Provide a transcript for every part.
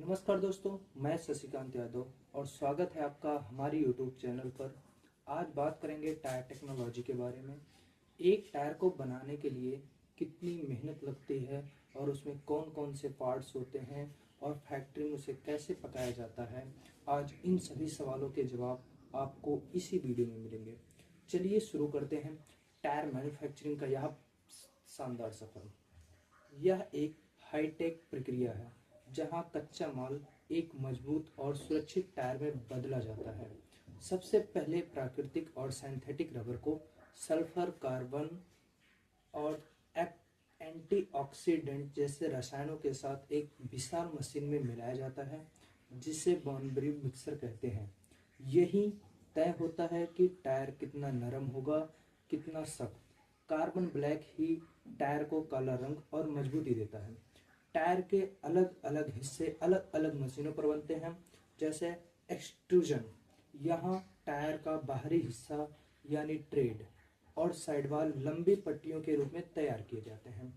नमस्कार दोस्तों, मैं शशिकांत यादव और स्वागत है आपका हमारी यूट्यूब चैनल पर। आज बात करेंगे टायर टेक्नोलॉजी के बारे में। एक टायर को बनाने के लिए कितनी मेहनत लगती है और उसमें कौन कौन से पार्ट्स होते हैं और फैक्ट्री में उसे कैसे पकाया जाता है। आज इन सभी सवालों के जवाब आपको इसी वीडियो में मिलेंगे। चलिए शुरू करते हैं टायर मैन्युफैक्चरिंग का यह शानदार सफर। यह एक हाईटेक प्रक्रिया है जहां कच्चा माल एक मजबूत और सुरक्षित टायर में बदला जाता है। सबसे पहले प्राकृतिक और सिंथेटिक रबर को सल्फर, कार्बन और एंटीऑक्सीडेंट जैसे रसायनों के साथ एक विशाल मशीन में मिलाया जाता है, जिसे बाउंड्री मिक्सर कहते हैं। यही तय होता है कि टायर कितना नरम होगा, कितना सख्त। कार्बन ब्लैक ही टायर को काला रंग और मजबूती देता है। टायर के अलग अलग हिस्से अलग अलग मशीनों पर बनते हैं, जैसे एक्सट्रूजन। यहाँ टायर का बाहरी हिस्सा यानी ट्रेड और साइडवाल लंबी पट्टियों के रूप में तैयार किए जाते हैं।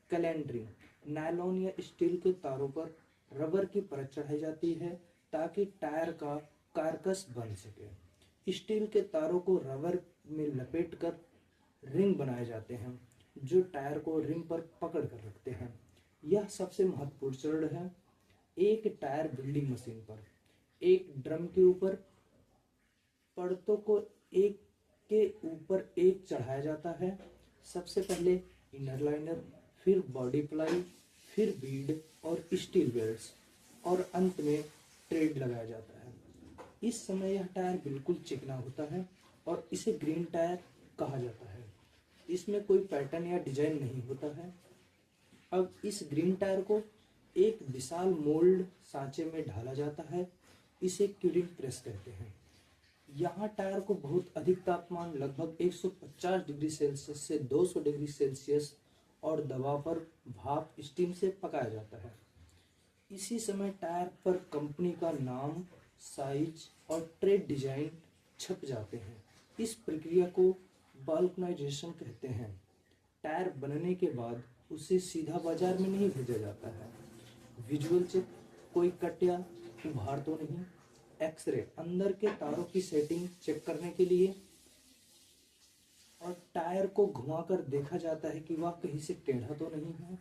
कैलेंडरिंग, नायलॉन या स्टील के तारों पर रबर की परत चढ़ाई जाती है ताकि टायर का कारकस बन सके। स्टील के तारों को रबर में लपेटकर रिंग बनाए जाते हैं, जो टायर को रिम पर पकड़ कर रखते हैं। यह सबसे महत्वपूर्ण चरण है। एक टायर बिल्डिंग मशीन पर एक ड्रम के ऊपर परतों को एक के ऊपर एक चढ़ाया जाता है। सबसे पहले इनर लाइनर, फिर बॉडी प्लाई, फिर बीड और स्टील वेल्ड्स और अंत में ट्रेड लगाया जाता है। इस समय यह टायर बिल्कुल चिकना होता है और इसे ग्रीन टायर कहा जाता है। इसमें कोई पैटर्न या डिजाइन नहीं होता है। अब इस ग्रीन टायर को एक विशाल मोल्ड सांचे में ढाला जाता है। इसे क्यूरिंग प्रेस कहते हैं। यहाँ टायर को बहुत अधिक तापमान, लगभग 150 डिग्री सेल्सियस से 200 डिग्री सेल्सियस और दबाव पर भाप स्टीम से पकाया जाता है। इसी समय टायर पर कंपनी का नाम, साइज और ट्रेड डिजाइन छप जाते हैं। इस प्रक्रिया को बाल्कनाइजेशन कहते हैं। टायर बनने के बाद उसे सीधा बाजार में नहीं भेजा जाता है। विजुअल चेक, कोई कट या उभार तो नहीं। एक्सरे, अंदर के तारों की सेटिंग चेक करने के लिए। और टायर को घुमाकर देखा जाता है कि वह कहीं से टेढ़ा तो नहीं है।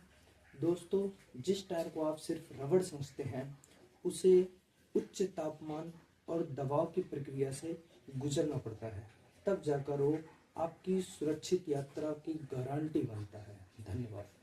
दोस्तों, जिस टायर को आप सिर्फ रबड़ समझते हैं, उसे उच्च तापमान और दबाव की प्रक्रिया से गुजरना पड़ता है, तब जाकर वो आपकी सुरक्षित यात्रा की गारंटी बनता है। धन्यवाद।